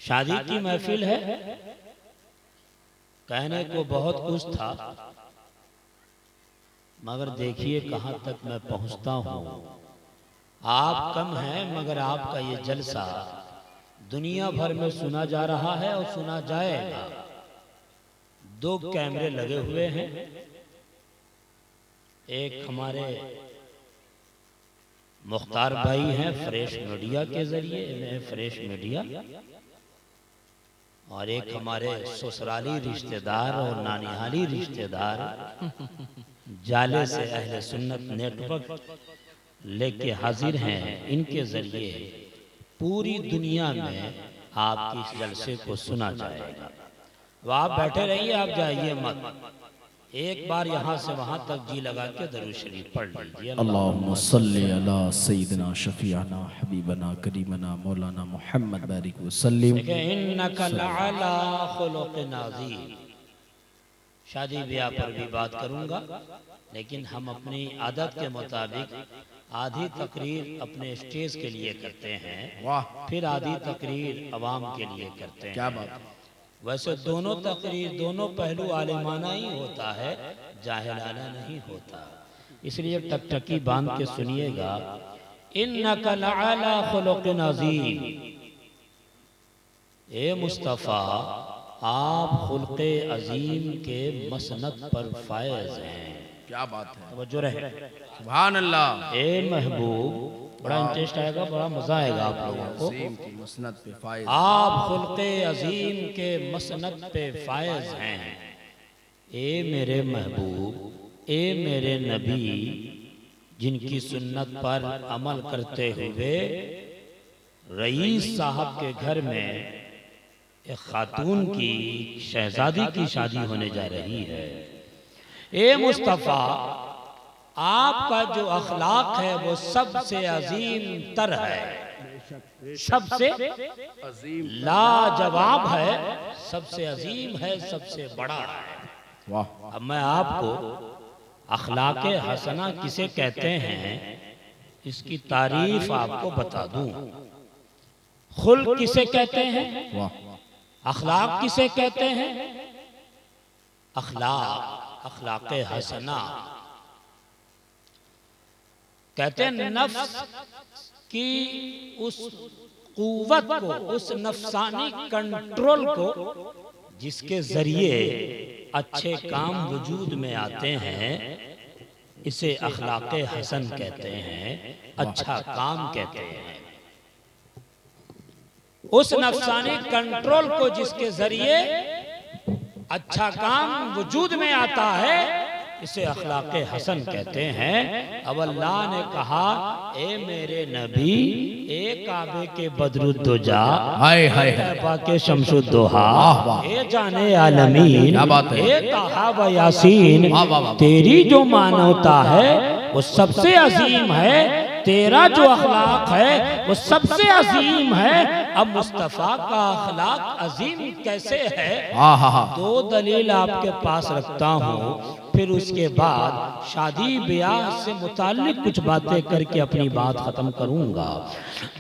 शादी की महफिल है, कहने को बहुत कुछ था, मगर देखिए कहां तक मैं पहुंचता हूं। आप कम हैं मगर आपका ये जलसा दुनिया भर में सुना जा रहा है और सुना जाएगा। 2 कैमरे लगे हुए हैं, एक हमारे मुख्तार भाई हैं फ्रेश मीडिया के जरिए, फ्रेश मीडिया, और एक हमारे ससुराली रिश्तेदार और नानिहाली रिश्तेदार जाले से अहले सुन्नत नेटवर्क लेके हाजिर हैं। इनके जरिए पूरी दुनिया में आपकी इस जलसे को सुना जाएगा। तो आप बैठे रहिए, आप जाइए मत, एक बार यहाँ से वहाँ तक जी लगा के दरूद शरीफ पढ़ लीजिए। अल्लाहुम्मा सल्ली अला सय्यिदिना शफीअना हबीबना करीमना मौलाना मुहम्मद बारिक वसल्लम। इन्नका लअला खुलुक़िन अज़ीम। शादी ब्याह पर भी बात करूँगा, लेकिन हम अपनी आदत के मुताबिक आधी तकरीर अपने स्टेज के लिए करते हैं, फिर आधी तकरीर अवाम के लिए करते हैं। क्या बात है। वैसे दोनों तकरीर, दोनों पहलू आलिमाना ही होता है, जाहिलाना नहीं होता। इसलिए टकटकी बांध के सुनिएगा। इन्नका लअला खुलुक़िन अज़ीम। ए मुस्तफ़ा, आप खुल्क़े अज़ीम के मसनद पर फायज हैं। क्या बात है, तवज्जो रहे। सुभान अल्लाह। ए महबूब, बड़ा इंटरेस्ट आएगा, बड़ा मजा आएगा आप लोगों को। मसनद पे फायज, आप खुल्क़े अज़ीम के मसनद पे फायज हैं। ए मेरे महबूब, ए मेरे नबी, जिनकी सुन्नत पर अमल करते हुए रईस साहब के घर में एक खातून की, शहजादी की शादी होने जा रही है। ए मुस्तफ़ा, आपका जो अखलाक है वो सबसे अजीम तर है, सबसे लाजवाब है, सबसे अजीम है, सबसे बड़ा है। वाह। अब मैं आपको अखलाके हसना किसे कहते हैं इसकी तारीफ आपको बता दूं। खुल्क किसे कहते हैं, अखलाक किसे कहते हैं। अखलाके हसना कहते हैं नफ्स की उस कुव्वत को, उस नफ्सानी कंट्रोल को जिसके जरिए अच्छे काम वजूद में आते हैं, इसे अखलाके हसन कहते हैं, अच्छा काम कहते हैं। उस नफ्सानी कंट्रोल को जिसके जरिए अच्छा काम वजूद में आता है, इसे अखलाके हसन कहते हैं। अब अल्लाह ने कहा, ए मेरे नबी, ए काबे के बदरुद्दोजा, हाय हाय के शमसुद्दोहा, ए जाने आलमीन, ए ताहा व यासीन, तेरी जो मानवता है वो सबसे अजीम है, तेरा जो अखलाक है वो सबसे अजीम है। अब मुस्तफ़ा का अखलाक अजीम कैसे है, 2 दलील आपके पास रखता हूँ, फिर उसके बाद शादी ब्याह से मुताल्लिक कुछ बातें करके अपनी बात खत्म करूंगा।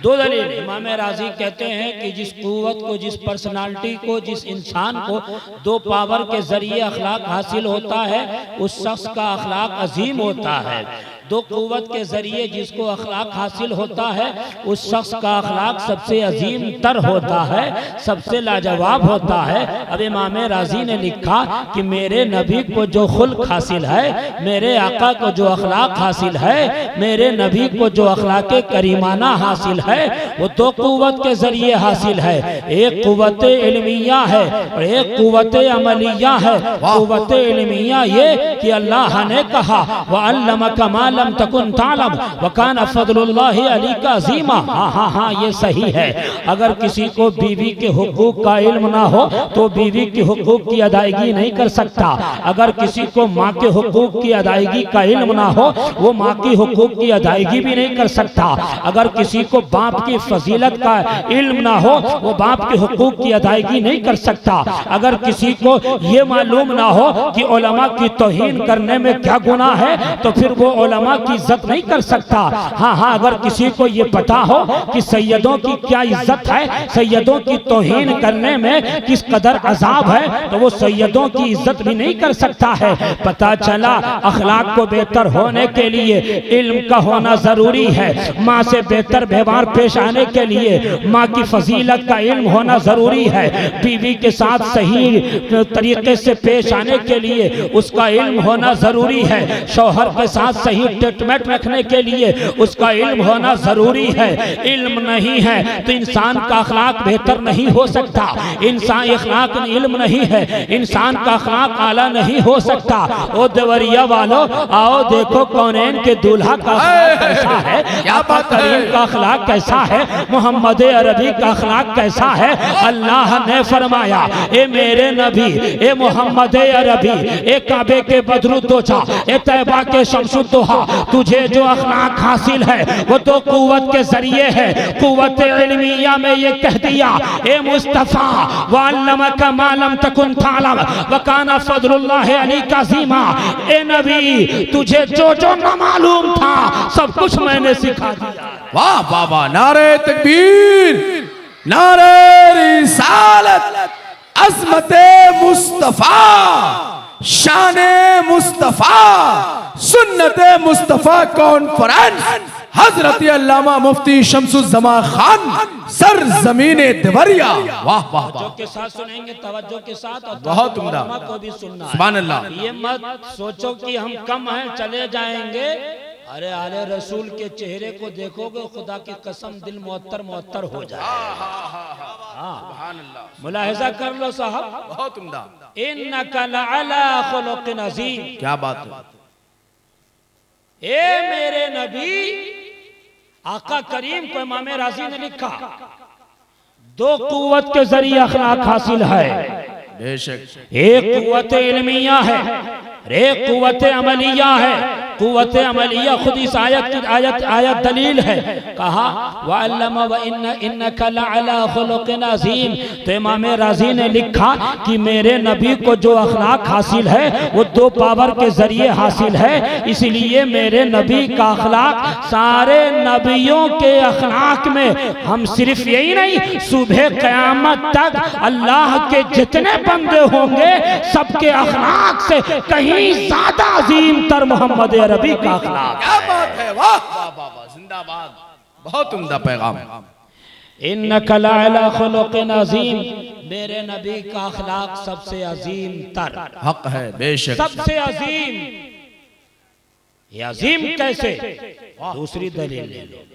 2 दलील। इमाम राजी कहते हैं कि जिस कुव्वत को, जिस पर्सनालिटी को, जिस इंसान को 2 पावर के जरिए अखलाक हासिल होता है, उस शख्स का अखलाक अजीम होता है। 2 कुव्वत के जरिए जिसको अखलाक हासिल होता है, उस शख्स का अखलाक सबसे अजीम तर होता है, सबसे लाजवाब होता है। अब इमाम राजी ने लिखा कि मेरे नबी को जो खुल्क हासिल है, मेरे आका को जो अखलाक हासिल है, मेरे नबी को जो अखलाके करीमाना हासिल है, वो 2 कुव्वत के जरिए हासिल है। एक कुव्वत इल्मिया है और एक कुव्वत अमलिया है। कुव्वत इल्मिया ये कि अल्लाह ने कहा, व अल्लमका मा लम तकुन तालम व कान फज़लुल्लाहि अलैका अज़ीमा। हाँ, ये सही है। अगर किसी को बीवी के हुकूक का इल्म ना हो तो बीवी के हुकूक की अदायगी नहीं कर सकता। अगर किसी को माँ के हुकूक की अदायगी का इल्म ना हो, वो माँ की हुकूक की अदायगी भी नहीं कर सकता। अगर किसी को बाप की फजीलत का इल्म ना हो, वो बाप के हुकूक की अदायगी नहीं कर सकता। अगर किसी को ये मालूम ना हो कि उलमा की तौहीन करने में क्या गुनाह है, तो फिर वो उलमा उलमा की इज्जत नहीं कर सकता। हाँ हाँ, अगर किसी को ये पता हो कि सैयदों की क्या इज्जत है, सैयदों की तौहीन करने में किस कदर अजाब है, तो वो सैयदों की इज्जत भी नहीं कर सकता है। पता चला अखलाक को बेहतर होने के लिए इल्म का होना जरूरी है। माँ से बेहतर व्यवहार पेश आने के लिए माँ की फजीलत का इल्म होना जरूरी है। बीवी के साथ सही तरीके से पेश आने के लिए उसका इल्म होना जरूरी है। शौहर के साथ सही ट्रीटमेंट रखने के लिए उसका इल्म होना जरूरी है। इल्म नहीं है तो इंसान का अखलाक बेहतर नहीं हो सकता। इंसान अखलाक इल्म नहीं है, इंसान का अखलाक आला नहीं हो सकता। ओ देवरिया वालों, आओ देखो कौनैन के दूल्हा का अखलाक कैसा है, आका करीम का अखलाक कैसा है, मोहम्मद अरबी का अखलाक कैसा है। अल्लाह ने फरमाया, ए मेरे नबी, ए मोहम्मद अरबी, ए काबे के बदरुद्दोजा, ए तैबा के शमसुद्दोहा, तुझे जो अखलाक हासिल है वो तो कुव्वत के जरिए है। कुव्वत इल्मिया में ये कह दिया, ए मुस्तफा वअल्लमका मा लम तकुन तालम व काना फज़लुल्लाहि अलैका अज़ीमा। ए नबी, तुझे जो जो न मालूम था सब कुछ मैंने सिखा दिया। वाह वाह वाह, नारे तकबीर, नारे रिसालत, अज़मते मुस्तफा, शाने मुस्तफा, सुन्नते मुस्तफा कॉन्फ्रेंस, हजरत अल्लामा मुफ्ती शम्सुज़्ज़मा खान, सर जमीने देवरिया। वाह वाह वाह, के साथ सुनेंगे, तवज्जो के साथ, और बहुत उम्दा को भी सुनना है। सुभान अल्लाह। ये मत सोचो कि हम कम हैं चले जाएंगे। अरे आले रसूल के चेहरे को देखोगे, खुदा की कसम दिल मुअत्तर मुअत्तर हो जाए। मुलाहिजा कर लो साहब, बहुत उम्दा। इन्नका लअला खुलुक़िन अज़ीम। क्या बात है। ए मेरे नबी, आका करीम को इमाम राज़ी ने लिखा, दो कुव्वत के जरिए अखलाक हासिल है। बेशक एक कुव्वत इल्मिया है, एक कुव्वत अमलिया है। कुव्वत अमलिया खुद इस आयत दलील है। कहा वअल्लम व इन्नका लअला खुलुक़िन अज़ीम। तो इमाम राज़ी ने लिखा कि मेरे नबी को जो अखलाक हासिल है वो दो पावर के जरिए हासिल है। इसलिए मेरे नबी का अखलाक सारे नबियों के अखलाक में, हम सिर्फ यही नहीं, सुबह क़यामत तक अल्लाह के जितने बंदे होंगे सबके अखलाक से कहीं ज्यादा अजीम तर मोहम्मद अरबी का अखलाक। क्या बात है, वाह वाह वाह, जिंदाबाद, बहुत उम्दा पैगाम। इन्नका लअला खुलुक़िन अज़ीम, मेरे नबी का अखलाक सबसे अजीम तर, हक है, बेशक सबसे अजीम। ये अजीम कैसे? दूसरी दलील ले लो।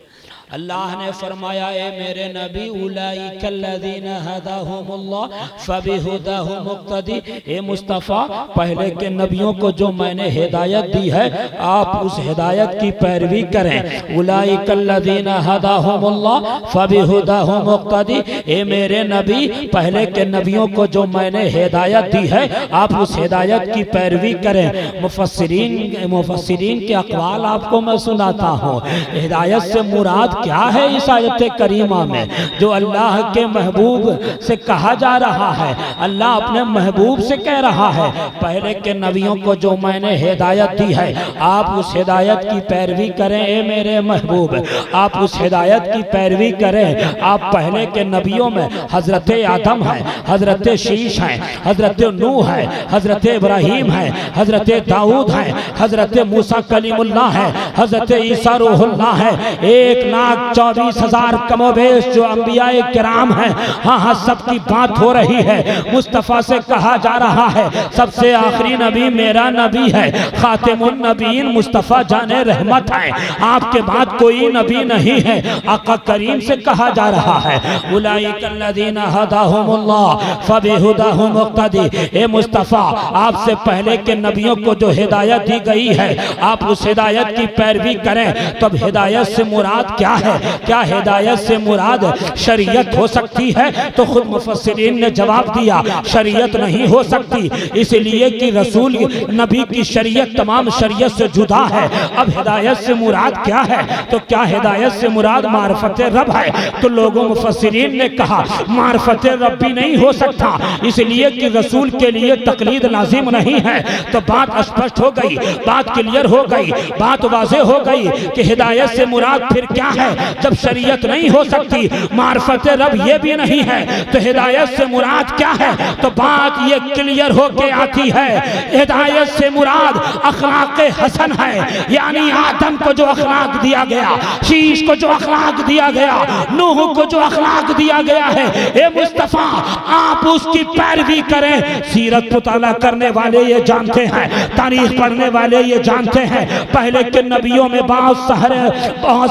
अल्लाह ने फरमाया, ए मेरे नबी, उलाइकल्लज़ीना हदाहुमुल्लाह फबिहुदाहु मुक्तदी। ए मुस्तफ़ा, पहले के नबियों को जो मैंने हिदायत दी है आप उस हिदायत की पैरवी करें। उलाइकल्लज़ीना हदाहुमुल्लाह फबिहुदाहु मुक्तदी। ए मेरे नबी, पहले के नबियों को जो मैंने हिदायत दी है आप उस हिदायत की पैरवी करें। मुफस्सिरीन के अक़वाल आपको मैं सुनाता हूँ। हिदायत से मुराद क्या है इस आयत करीमा में? जो अल्लाह के महबूब से कहा जा रहा है, अल्लाह अपने महबूब से कह रहा है, पहले के नबियों को जो मैंने हिदायत दी है आप उस हिदायत की पैरवी करें। ए मेरे महबूब, आप उस हिदायत की पैरवी करें। आप पहले के नबियों में हजरत आदम है, हजरत शीश है, हजरत नूह है, हजरत इब्राहीम है, हजरत दाऊद है, हजरत मूसा कलीमुल्लाह है, हजरत ईसा रूहुल्लाह है। 1,24,000 कमोबेश जो अंबियाए किराम हैं, हाँ हाँ सबकी बात हो रही है। मुस्तफ़ा से कहा जा रहा है सबसे आखिरी नबी मेरा नबी है, खातिमुन नबीन मुस्तफ़ा जाने रहमत है, आपके बाद कोई नबी नहीं है। आका करीम से कहा जा रहा है, उलाइकल्लज़ीना हदाहुमुल्लाह फबिहुदाहु मुक्तदी। ए मुस्तफ़ा, आपसे पहले के नबियों को जो हिदायत दी गई है आप उस हिदायत की पैरवी करें। तब हिदायत से मुराद क्या है? क्या हिदायत से मुराद शरीयत हो सकती है? तो खुद मुफस्सिरीन ने जवाब दिया शरीयत नहीं हो सकती, इसलिए कि रसूल नबी की शरीयत तमाम शरीयत से जुदा है। अब हिदायत से मुराद क्या है? तो क्या हिदायत से मुराद मार्फत रब है? तो लोगों मुफस्सिरीन ने कहा मार्फत रब भी नहीं हो सकता, इसलिए कि रसूल के लिए तकलीद लाजिम नहीं है। तो बात स्पष्ट हो गई, बात क्लियर हो गई, बात वाज़ेह हो गई कि हिदायत से मुराद फिर क्या है? जब शरीयत नहीं हो सकती, मार्फत रब ये भी नहीं है, तो हिदायत से मुराद क्या है? तो बात ये क्लियर होके आती है, हिदायत से मुराद अखलाक हसन है, यानी आदम को जो अखलाक दिया गया, शीश को जो अखलाक दिया गया, नूह को जो अखलाक दिया गया है, ए मुस्तफा आप उसकी पैरवी करें। सीरत मुताला करने वाले ये जानते हैं, तारीख पढ़ने वाले ये जानते हैं, पहले के नबियों में बहुत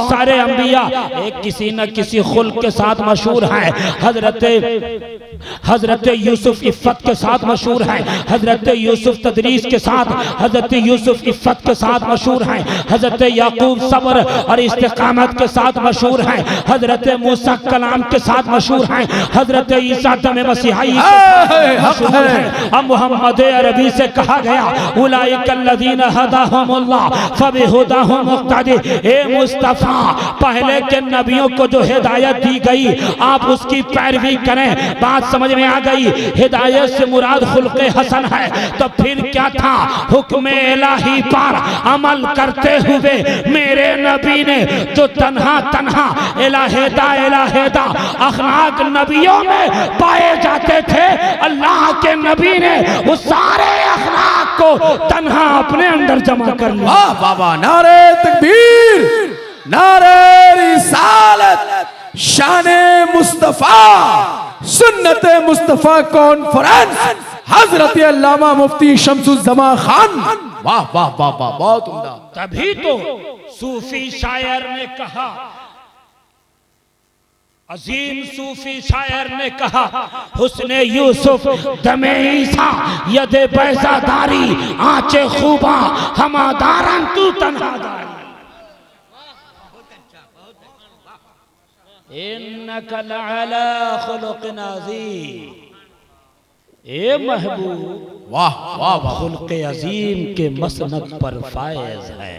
सारे अंबिया एक किसी न किसी खुल्क के साथ मशहूर हैं। हजरत यूसुफ इफ़्फ़त के साथ मशहूर हैं, हजरत यूसुफ तदरीस के साथ, हजरत यूसुफ इफ़्फ़त के साथ मशहूर हैं, हजरत याकूब सब्र और इस्तिकामत के साथ मशहूर हैं, हजरत मूसा कलाम के साथ मशहूर हैं, हजरत ईसा दम मसीहाई मशहूर हैं। अब मोहम्मद अरबी से कहा गया उलाइकल्लज़ीना हदाहुमुल्लाह फबिहुदाहुम मुक़्तदी। ए मुस्तफ़ा पहले के नबियों को जो हिदायत दी गई आप उसकी पैरवी करें। बात समझ में आ गई? हिदायत से मुराद खुल्क़े हसन है, तो फिर क्या था? हुक्म इलाही पर अमल करते हुए मेरे नबी ने जो तन्हा तन्हा इलाहिदा अखलाक नबियों में पाए जाते थे, अल्लाह के नबी ने उस सारे अखलाक को तन्हा अपने अंदर जमा कर लिया। वाह बाबा, नारे तकबीर, नारे रिसालत, शाने मुस्तफा, सुन्नत मुस्तफा कॉन्फ्रेंस, हजरत अल्लामा मुफ्ती शम्सुज़्ज़मा खान। वाह वाह वाह वाह, बहुत उम्दा। तभी तो सूफी शायर ने कहा, अजीम सूफी शायर ने कहा, हुस्ने यूसुफ दमे ईसा यदे बैज़ादारी आंचे खूबा हमादारन तू तन्हादारी। इन्नका लअला खुलुक़िन अज़ीम। ए महबूब वाह वाह वाह, खुल्क़े अजीम के मसनद पर फायज है।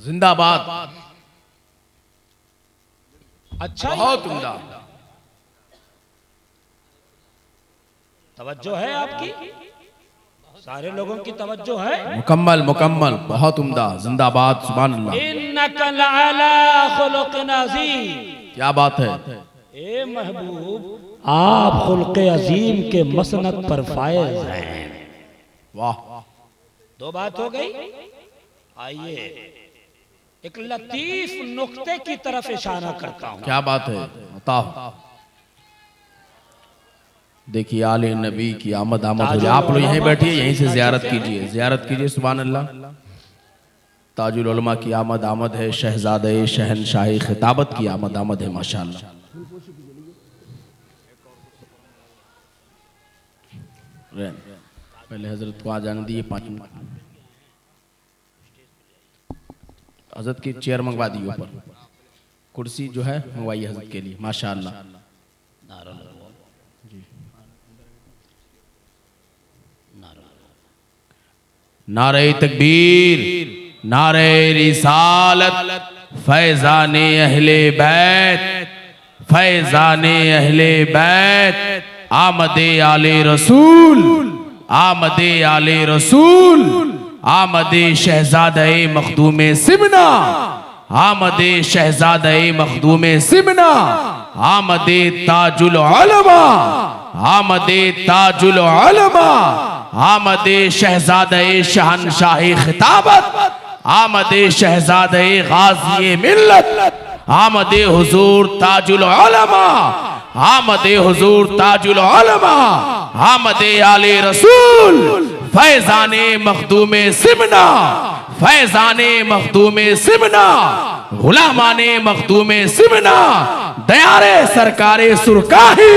जिंदाबाद। अच्छा, बहुत उम्दा। तवज्जो है आपकी, सारे लोगों की तवज्जो है। मुकम्मल मुकम्मल, बहुत उम्दा, जिंदाबाद, सुभान अल्लाह। इन्नका लअला खुलुक़िन अज़ीम। क्या बात है? ए महबूब आप खुल्क़े अजीम के मसनद पर फायज हैं। वाह, दो बात हो गई। आइए एक लतीफ नुक्ते की तरफ इशारा करता हूं। क्या बात है? बताओ। देखिए आले नबी की आमद हो जाए। आप लोग यहीं बैठिए, यहीं से ज़ियारत कीजिए, ज़ियारत कीजिए, सुभान अल्लाह। ताजुल उलमा की आमद है, शहजादे शहनशाही खिताबत की आमद है, माशाअल्लाह। पहले हजरत को आ जाने दिए 5 मिनट। हजरत की चेयर मंगवा दी, ऊपर कुर्सी जो है मंगवाइए हजरत के लिए, माशाअल्लाह। नारे तकबीर, नारे रिसालत, फैजाने अहले बैत, फैजाने अहले बैत, आमदे आले रसूल, आमदे आले रसूल, आमदे शहजादे मखदूमे सिमना, आमदे शहजादे मखदूमे सिमना, आमदे ताजुल उलमा, आमदे ताजुल उलमा, आमदे शहजादे शहनशाही खिताबत, आमदे शहजादे गाज़ी मिल्लत, आमदे हुजूर ताजुल उलमा, आमदे हुजूर ताजुल उलमा, आमदे आले रसूल, फैजाने मखदूमे सिमना, फैजाने मखदूमे सिमना, गुलामाने मखदूमे सिमना, दयारे सरकारे सुरकाही,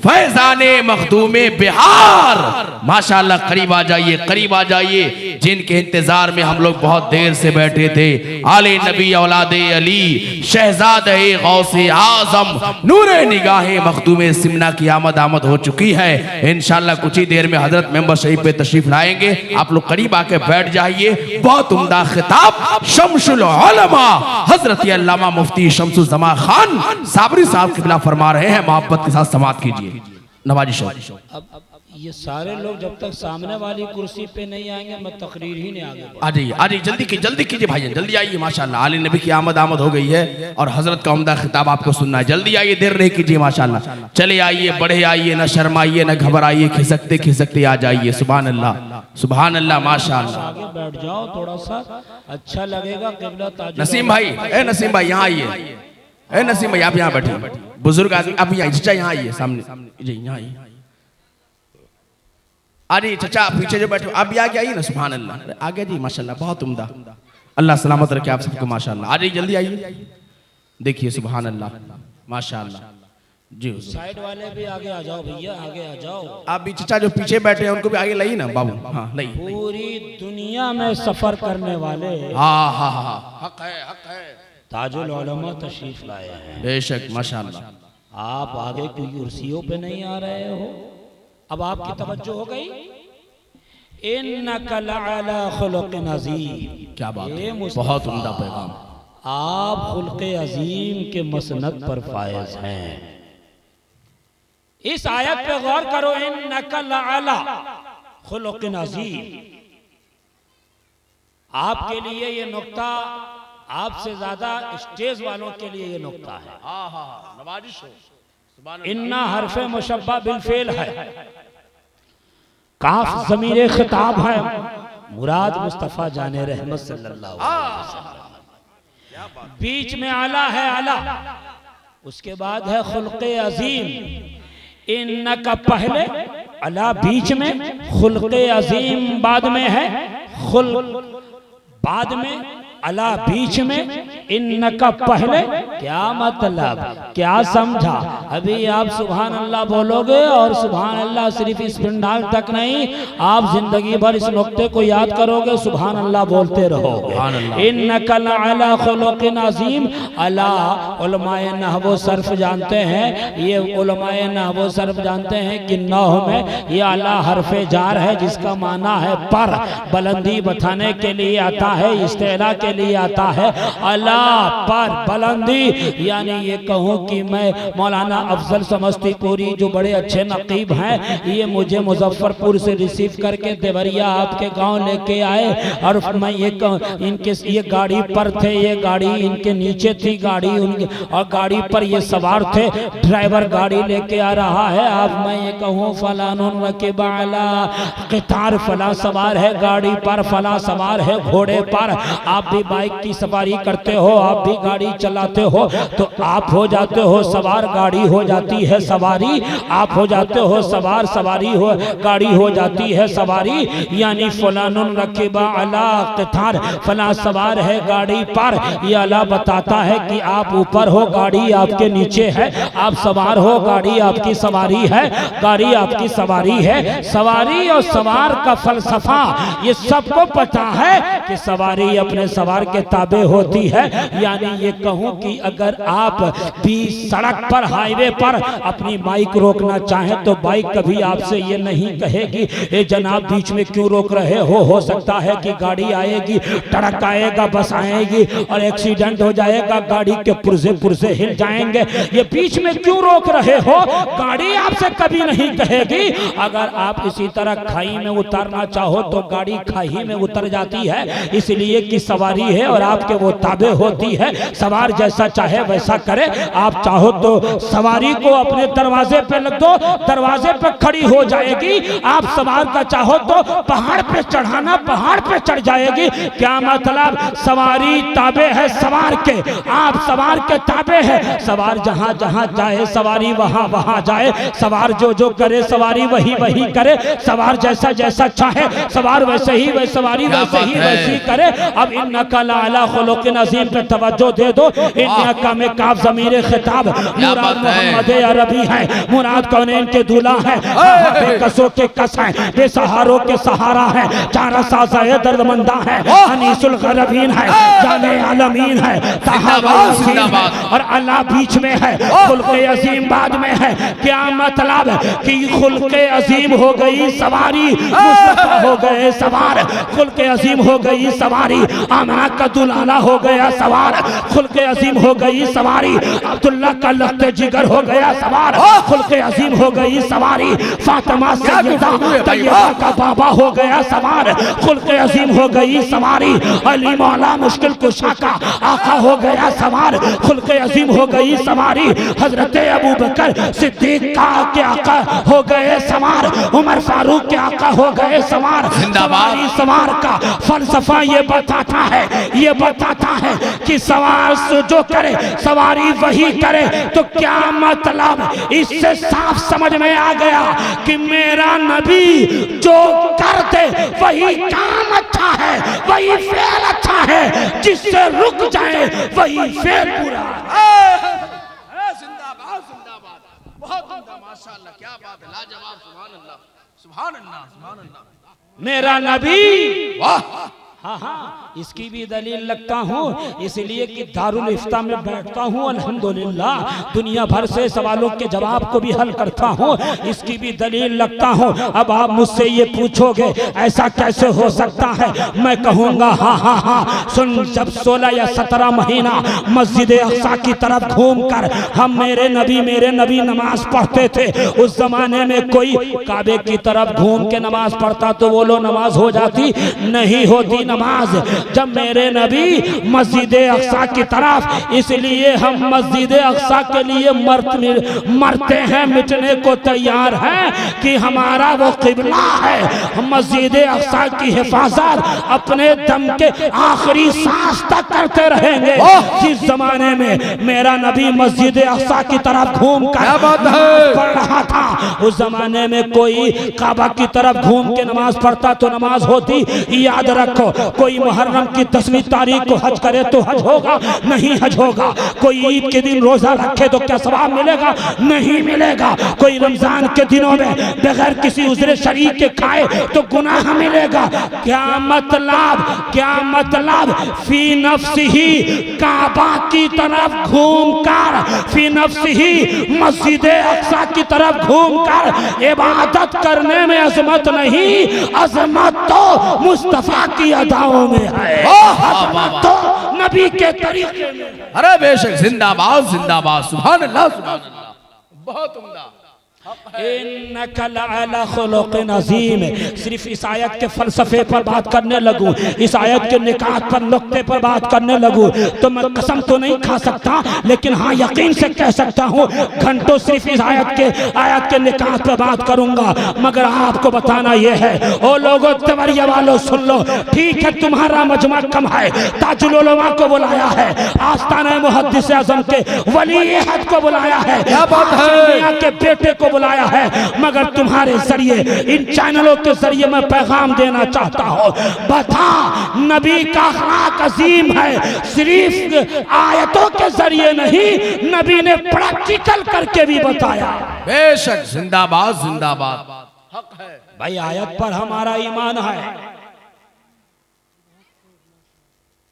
फैजाने मखदूमे बिहार। माशाअल्लाह, करीब आ जाइए, करीब आ जाइए, जिनके इंतजार में हम लोग बहुत देर से बैठे थे। आले नबी औलादे अली, शहजादे गौसे आजम, नूरे निगाहे मखदूमे सिमना की आमद हो चुकी है। इंशाअल्लाह कुछ ही देर में हजरत मेंबर शरीफ पे तशरीफ लाएंगे। आप लोग करीब आके बैठ जाइए। बहुत उम्दा खिताब शमसुल उलमा हजरत अल्लामा मुफ्ती शमसुल जमा खान साबरी साहब किबला फरमा रहे हैं। मोहब्बत के साथ समाअत कीजिए। नवाजी शौक। अब ये सारे लोग जब तक सामने वाली कुर्सी पे नहीं आएंगे मैं तकरीर ही नहीं आगे। आ जाइए, जल्दी कीजिए भाईजान, जल्दी आइए। माशाअल्लाह, आले नबी की आमद हो गई है और हजरत का उम्दा खिताब आपको सुनना है। जल्दी आइए, देर नहीं कीजिए। माशाअल्लाह, चले आइए, बढ़े आइए, न शर्माइए न घबराइए, खिसकते आ जाइए। सुभान अल्लाह, सुभान अल्लाह, माशाअल्लाह। आगे बैठ जाओ, थोड़ा सा अच्छा लगेगा। क़िबला ताजुल नसीम भाई, नसीम भाई यहाँ आइए। नसीम भाई आप यहाँ बैठिए, बुजुर्ग आदमी आप यहाँ, चचा यहाँ आइए, सामने जी यहाँ आइए। अरे चचा पीछे जो बैठे आप भी आगे आइए ना। सुभान अल्लाह, आगे जी, माशाअल्लाह, बहुत उम्दा। अल्लाह सलामत रखे आप सबको, माशाअल्लाह। आ जाइए, जल्दी आइए। देखिए सुभान अल्लाह, माशाअल्लाह जी। साइड वाले भी आगे आ जाओ भैया, आगे आ जाओ। आप भी चचा जो पीछे बैठे हैं उनको भी आगे लाइए ना बाबू। हाँ लाइए। पूरी दुनिया में सफर करने वाले हाँ, हक है। ताजुल उलमा तशरीफ लाए हैं। बेशक, माशाअल्लाह। आप आगे की कुर्सियों पे नहीं आ रहे हो। अब आपकी तवज्जो हो गई। इन्नका लअला खुलुक़िन अज़ीम। क्या बात है, बहुत उम्दा पैगाम। आप खुल्क़े अज़ीम के मसनद पर फायज हैं। इस आयत पे गौर करो, इन्नका लअला खुलुक़िन अज़ीम। आपके लिए ये नुक्ता, आपसे ज्यादा स्टेज वालों के लिए ये नुक्ता है। इन्ना हरफे मुशब्बा बिलफेल है, काफ ज़मीरे खिताब है, मुराद मुस्तफ़ा जाने रहमत सल्लल्लाहु अलैहि वसल्लम। बीच में आला है, आला, उसके बाद है खुल्क़े अज़ीम। इन्नका पहले, अला बीच में, खुल्क़े अज़ीम बाद में है, खुल्क़ बाद में, अला बीच में, इन्नका पहले। क्या मतलब, क्या समझा? अभी आप सुभान अल्लाह बोलोगे और सुभान अल्लाह सिर्फ इस पिंडाल तक नहीं, आप जिंदगी भर इस नुक्ते को याद करोगे, सुभान अल्लाह बोलते रहोगे। इन्नका लअला खुलुक़िन अज़ीम। अला उलमाए नहव सर्फ जानते हैं, ये उलमाए नहव सर्फ जानते हैं कि नहव में ये अला हरफे जार है, जिसका माना है पर, बुलंदी बताने के लिए आता है, इस्तेला के लिए आता है। अला पर बुलंदी, यानी ये कहूँ कि मैं मौलाना अफजल समस्तीपुरी जो बड़े अच्छे नकीब हैं, ये मुझे मुजफ्फरपुर से रिसीव करके देवरिया आपके गांव लेके आए और मैं ये कहूँ, इनके ये गाड़ी पर थे, ये गाड़ी इनके नीचे थी गाड़ी उनके, और गाड़ी पर ये सवार थे, ड्राइवर गाड़ी लेके आ रहा है। अब मैं ये कहूँ फलानुन रकिबा अला क़ितार, फला सवार है गाड़ी पर, फला सवार है घोड़े पर। आप भी बाइक की सवारी करते हो, आप भी गाड़ी चलाते हो, तो आप हो जाते हो सवार, गाड़ी हो जाती है सवारी। आप हो जाते हो सवार, सवारी हो, गाड़ी हो जाती है सवारी। यानी फलानुन रकिबा अला क़ितार, फला सवार है गाड़ी पर। यह अला बताता है कि आप ऊपर हो, गाड़ी आपके नीचे है, आप सवार हो, गाड़ी आपकी सवारी है, गाड़ी आपकी सवारी है। सवारी और सवार का फलसफा ये सबको पता है कि सवारी अपने सवार के ताबे होती है। यानी ये कहूँ कि अगर आप भी सड़क पर, हाईवे पर अपनी बाइक रोकना चाहें तो बाइक कभी आपसे ये नहीं कहेगी ए जनाब बीच में क्यों रोक रहे हो सकता है कि गाड़ी आएगी, ट्रक आएगा, बस आएगी और एक्सीडेंट हो जाएगा, गाड़ी के पुर्जे हिल जाएंगे, ये बीच में क्यों रोक रहे हो, गाड़ी आपसे कभी नहीं कहेगी। अगर आप इसी तरह खाई में उतरना चाहो तो गाड़ी खाई में उतर जाती है, इसलिए कि सवारी है और आपके वो ताबे होती है। सवार जैसा चाहे वैसा करे। आप चाहो तो सवारी को अपने दरवाजे पे लग दो, दरवाजे पे खड़ी हो जाएगी। आप सवार का चाहो तो पहाड़ पे चढ़ाना, पहाड़ पे चढ़ जाएगी। क्या मतलब, सवारी ताबे है सवार के, आप सवार के ताबे है। सवार जहां जहां जाए सवारी वहां वहां जाए, सवार जो जो करे सवारी वही वही करे, सवार जैसा जैसा चाहे सवार वैसे ही, वै सवारी वैसे ही वैसी करे। अब इन इन्नका लअला खुलुकिन अज़ीम पे तवज्जो दे दो। इन्नका में काफ ज़मीर खिताब, मुराद मोहम्मद अरबी है, मुराद कौनैन के दूल्हा है, बेकसों के कस है, बेसहारों के सहारा है, चारा साज़ाए दर्दमंदा है, अनीसुल गरबीन है, जाने आलमीन है, ताहा व यासीन है, और अल्लाह बीच में है, खुल्क़े अज़ीम बाद में है। क्या मतलब कि खुल्क़े अज़ीम हो गई सवारी, मुस्तफ़ा हो गए सवार, खुल्क़े अज़ीम हो गई सवारी, आमना का दुलाला हो गया सवार, खुल्क़े अज़ीम हो गई सवारी, अब्दुल्ला का लख्ते जिगर हो गया सवार, खुल्क़े अज़ीम हो गई सवारी, फातिमा सैयदा तैयबा का बाबा हो गया सवार, खुल्क़े अज़ीम हो गई सवारी, अली मौला मुश्किल कुशा का आका हो गया सवार, खुल्क़े अज़ीम हो गई सवारी, हजरत अबू बकर सिद्दीक का के आका हो गए सवार, उमर फारूक के आका हो गए सवार। सवारी सवार का फलसफा ये बताता है कि सवार जो करे सवारी वही करे। तो क्या मतलब, इससे साफ समझ में आ गया कि मेरा नबी जो कर दे वही काम अच्छा है, वही फेल अच्छा है, जिससे रुक जाए वही फेल पूरा। जिंदाबाद जिंदाबाद, बहुत उम्दा, माशाअल्लाह, क्या बात है, लाजवाब, सुभान अल्लाह सुभान अल्लाह सुभान अल्लाह। मेरा नबी, वाह, हाँ हाँ, इसकी भी दलील लगता हूँ इसलिए कि दारुल इफ्ता में बैठता हूँ, अल्हम्दुलिल्लाह दुनिया भर से सवालों के जवाब को भी हल करता हूँ, इसकी भी दलील लगता हूँ। अब आप मुझसे ये पूछोगे ऐसा कैसे हो सकता है, मैं कहूँगा हाँ हाँ हाँ सुन, जब 16 या 17 महीना मस्जिद अक्सा की तरफ घूमकर हम मेरे नबी नमाज पढ़ते थे। उस जमाने में कोई काबे की तरफ घूम के नमाज पढ़ता तो वो लो नमाज हो जाती, नहीं होती नमाज। जब मेरे नबी मस्जिद अक्सा की तरफ, इसलिए हम मस्जिद अक्सा के लिए मरते हैं, मिटने को तैयार हैं कि हमारा वो किबला है। मस्जिद अक्सा की हिफाजत अपने दम के आखिरी सांस तक करते रहेंगे। जिस जमाने में मेरा नबी मस्जिद अक्सा की तरफ घूम कर पढ़ रहा था, उस जमाने में कोई काबा की तरफ घूम के नमाज पढ़ता तो नमाज होती। याद रखो, कोई मुहर्रम की 10वीं तारीख को हज करे तो हज होगा? नहीं हज होगा। कोई ईद के दिन रोजा रखे तो क्या सवाब मिलेगा? नहीं मिलेगा। कोई रमजान के दिनों में बगैर किसी उज़्र शरीय के खाए तो गुनाह मिलेगा। क्या मतलब फी नफ्सिही काबा की तरफ घूमकर, फी नफ्सिही मस्जिद अक्सा की तरफ घूमकर इबादत करने में अजमत नहीं, अजमत तो मुस्तफा की अदाओं में है, तो नबी के तरीके में। अरे बेशक, जिंदाबाद जिंदाबाद, सुभान अल्लाह सुभान अल्लाह, बहुत उम्दा। इन्नका लअला खुलुकिन अज़ीम। सिर्फ इस आयत के फलसफे पर बात करने लगूं, इस आयत के निकात पर, नुक्ते पर बात करने लगूं तो मैं कसम तो नहीं खा सकता, लेकिन हाँ यकीन से कह सकता हूँ घंटों सिर्फ इस आयत के निकात पर बात करूंगा। मगर आपको बताना यह है, ओ लोगों तवरिया वालों सुन लो, ठीक है तुम्हारा मजमा कम है, ताजुल उलमा को बुलाया है, आस्ताना मुहद्दिस आज़म के वली अहद को बुलाया है, क्या बात है, के बेटे को बुलाया है, मगर तुम्हारे जरिए, इन चैनलों के जरिए मैं पैगाम देना चाहता हूँ। बता, नबी का अखलाक अजीम है, सिर्फ आयतों के जरिए नहीं, नबी ने प्रैक्टिकल करके भी बताया। बेशक, जिंदाबाद जिंदाबाद, हक है भाई, आयत पर हमारा ईमान है,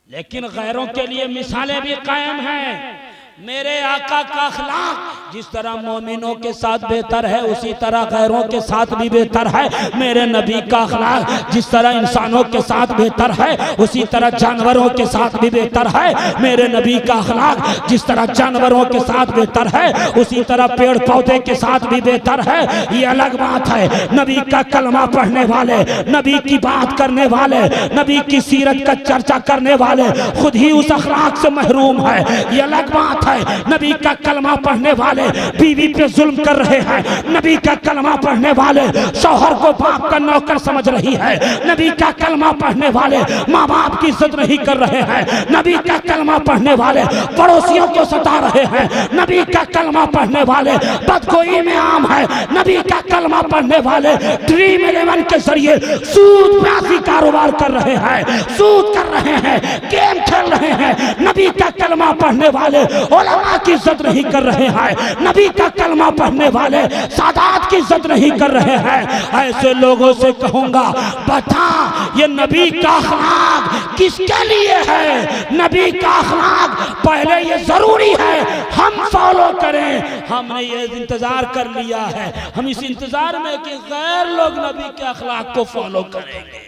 लेकिन गैरों के लिए मिसालें भी कायम हैं। मेरे आका का अखलाक जिस तरह मोमिनों के साथ बेहतर है, उसी तरह गैरों के साथ भी बेहतर है। मेरे नबी का अखलाक जिस तरह इंसानों के साथ बेहतर है, उसी तरह जानवरों के साथ भी बेहतर है। मेरे नबी का अखलाक जिस तरह जानवरों के साथ बेहतर है, उसी तरह पेड़ पौधे के साथ भी बेहतर है। ये अलग बात है। नबी का कलमा पढ़ने वाले, नबी की बात करने वाले, नबी की सीरत का चर्चा करने वाले खुद ही उस अखलाक से महरूम है, ये अलग बात है। है नबी का कलमा पढ़ने वाले बीवी पे जुल्म कर रहे हैं, नबी का कलमा पढ़ने वाले शौहर को बाप का नौकर समझ रही है, नबी का कलमा पढ़ने वाले माँ बाप की इज्जत नहीं कर रहे हैं, नबी का कलमा पढ़ने वाले पड़ोसियों को सता रहे हैं, नबी का कलमा पढ़ने वाले बदगोई में आम है, नबी का कलमा पढ़ने वाले ड्रीम 11 के जरिए सूद प्यासी कारोबार कर रहे हैं, सूद कर रहे हैं, गेम खेल रहे हैं, नबी का कलमा पढ़ने वाले उलमा की इज्जत नहीं कर रहे हैं, नबी का कलमा पढ़ने वाले सादात की इज्जत नहीं कर रहे हैं। ऐसे लोगों से कहूंगा बता ये नबी का अखलाक किसके लिए है? नबी का अखलाक पहले ये जरूरी है हम फॉलो करें। हमने ये इंतजार कर लिया है, हम इस इंतजार में कि गैर लोग नबी के अखलाक को फॉलो करेंगे।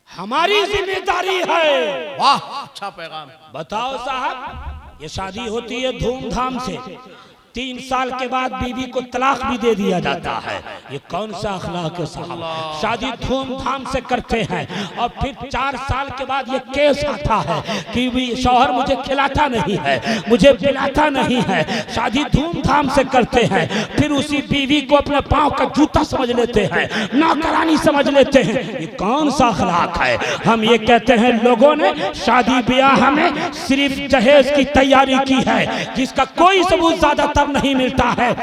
हमारी जिम्मेदारी है। वाह अच्छा पैगाम। बताओ साहब, ये शादी होती है धूमधाम से, 3 साल के बाद बीवी को तलाक भी दे दिया जाता है। ये कौन सा अखलाक है साहब? शादी धूमधाम से करते हैं और फिर 4 साल के बाद ये केस आता है कि शौहर मुझे खिलाता नहीं है, मुझे पिलाता नहीं है। शादी धूमधाम से करते हैं, फिर उसी बीवी को अपने पांव का जूता समझ लेते हैं, नौकरानी समझ लेते हैं। ये कौन सा अखलाक है? हम ये कहते हैं लोगों ने शादी ब्याह में सिर्फ जहेज की तैयारी की है, जिसका कोई सबूत ज्यादा नहीं मिलता है।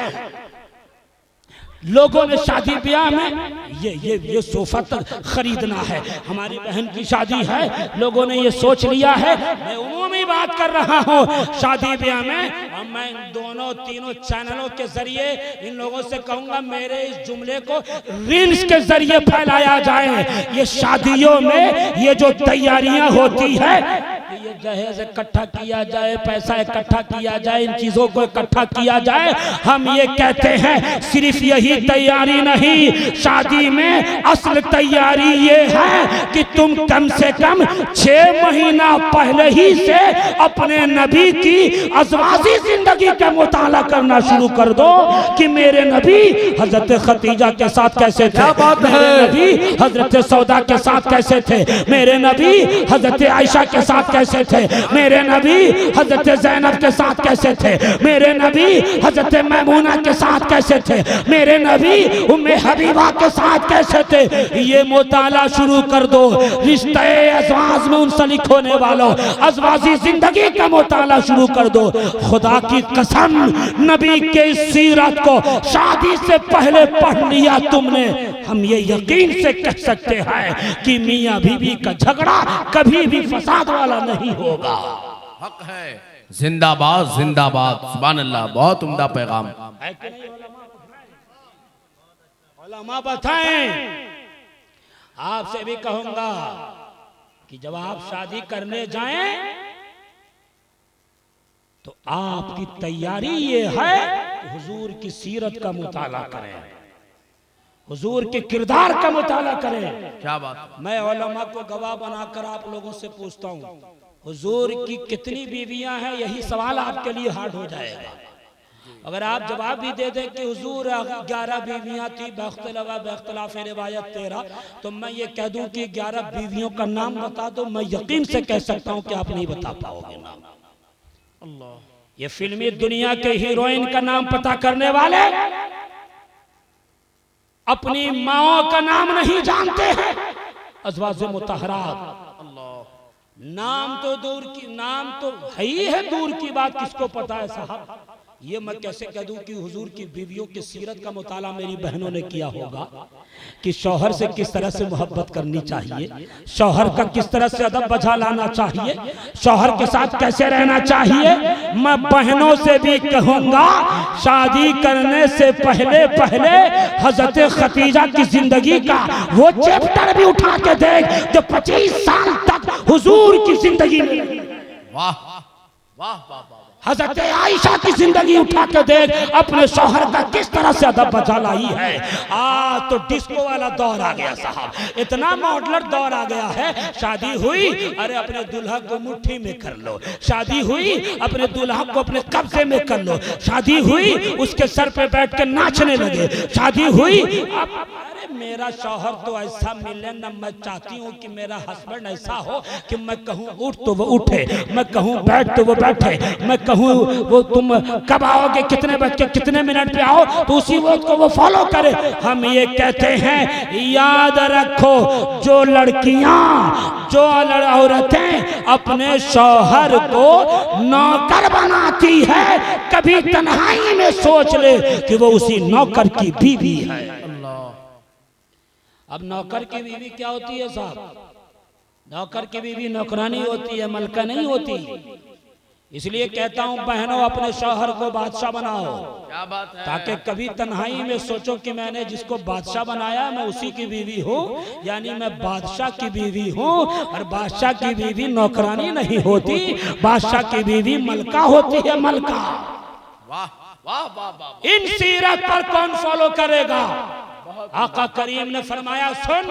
लोगों ने शादी ब्याह में ये सोफा तक खरीदना है, हमारी बहन की शादी है, लोगों ने ये सोच लिया है। मैं उमूमी बात कर रहा हूँ, शादी ब्याह में मैं दोनों तीनों चैनलों के जरिए इन लोगों से कहूंगा मेरे इस जुमले को रील्स के जरिए फैलाया जाए। ये शादियों में ये जो तैयारियां होती है, ये जहेज इकट्ठा किया जाए, पैसा इकट्ठा किया जाए, इन चीजों को इकट्ठा किया जाए। हम ये कहते हैं सिर्फ यही तैयारी नहीं, शादी में असल तैयारी ये है कि तुम कम से कम 6 महीना पहले ही से अपने नबी की अज़वाजी जिंदगी का मुताला करना शुरू कर दो कि मेरे नबी हजरत खतीजा के साथ कैसे थे, मेरे नबी हजरत सौदा के साथ कैसे थे, मेरे नबी हजरत आयशा के साथ कैसे थे, मेरे नबी हजरत ज़ैनब के साथ कैसे थे, मेरे नबी हजरत मैमूना के साथ कैसे थे, मेरे नबी उम्मे हबीबा के साथ कैसे थे। ये मुताला शुरू कर दो। रिश्ते अज़वाज में मुंसलिक होने वालों, अज़वाजी जिंदगी का मुताला शुरू कर दो। खुदा की कसम, नबी के सीरत को शादी से पहले पढ़ लिया तुमने, हम ये यकीन से कह सकते हैं कि मियाँ बीवी का झगड़ा कभी भी फसाद वाला नहीं होगा। हक है। जिंदाबाद जिंदाबाद, सुभान अल्लाह। बहुत उम्दा पैगाम। उलमा बताएं। आपसे भी कहूंगा कि जब आप शादी करने जाएं तो आपकी तैयारी ये है कि हुजूर की सीरत का मुताला करें, हुजूर के किरदार का मुताला करें। क्या बात। मैं उलमा को गवाह बनाकर आप लोगों से पूछता हूँ, हुजूर की कितनी बीवियां हैं? यही सवाल आपके लिए हार्ड हो जाएगा। अगर आप जवाब भी दे दें कि हुजूर 11 बीवियां थी बख्तलाफ रिवायत 13, तो मैं ये कह दूं कि 11 बीवियों का नाम बता दो, मैं यकीन से कह सकता हूं कि आप नहीं बता पाओगे नाम। अल्लाह। ये फिल्मी दुनिया के हीरोइन का नाम पता करने वाले अपनी माओ का नाम नहीं जानते हैं। अज़वाज मुतहरात, नाम तो दूर की, नाम तो है ही है, दूर की बात किसको पता है साहब। ये मैं कैसे कह दूं कि हुजूर की बीवियों की सीरत का मुताला मेरी बहनों ने किया होगा कि शौहर से किस तरह से मोहब्बत करनी चाहिए, शौहर का किस तरह से अदब बजा लाना चाहिए, शौहर के साथ कैसे रहना चाहिए। मैं बहनों से भी कहूंगा शादी करने से पहले पहले हजरत खतीजा की जिंदगी का वो चैप्टर भी उठा के देख जो 25 साल तक हुजूर की जिंदगी में। वाह वाह वाह। हजरत आयशा की जिंदगी उठा के देख, अपने शौहर का किस तरह से अदब बजा लाई है। आज तो डिस्को वाला दौर आ गया साहब, इतना मॉडलर दौर आ गया है। शादी हुई, अरे अपने दुल्हा को मुट्ठी में कर लो, शादी हुई अपने दुल्हा को अपने कब्जे में कर लो, शादी हुई उसके सर पे बैठ के नाचने लगे, शादी हुई अब अरे मेरा शौहर तो ऐसा मिले ना, मैं चाहती हूँ कि मेरा हस्बैंड ऐसा हो कि मैं कहूँ उठ तो वो उठे, मैं कहूँ बैठ तो वो बैठे, मैं कहूँ वो तुम कब आओगे, कितने बज के कितने मिनट पे आओ, तो उसी वक्त को वो फॉलो करे। हम ये कहते हैं याद रखो, जो लड़कियां, जो औरतें अपने शौहर को नौकर बनाती है, कभी तन्हाई में सोच ले कि वो उसी नौकर की बीवी है। अब नौकर की बीवी क्या होती है साहब? नौकर की बीवी नौकरानी होती है, मलका नहीं होती। इसलिए कहता हूं बहनों, अपने शौहर को बादशाह बनाओ। क्या बात है? ताकि कभी तन्हाई में सोचो कि मैंने जिसको बादशाह बनाया मैं उसी की बीवी हूँ, यानी मैं बादशाह की बीवी हूँ। और बादशाह की बीवी नौकरानी नहीं होती, बादशाह की बीवी मलका होती है, मलका। वाह वाह वाह वाह। इन सीरत पर कौन फॉलो करेगा? आका करीम ने फरमाया, सुन,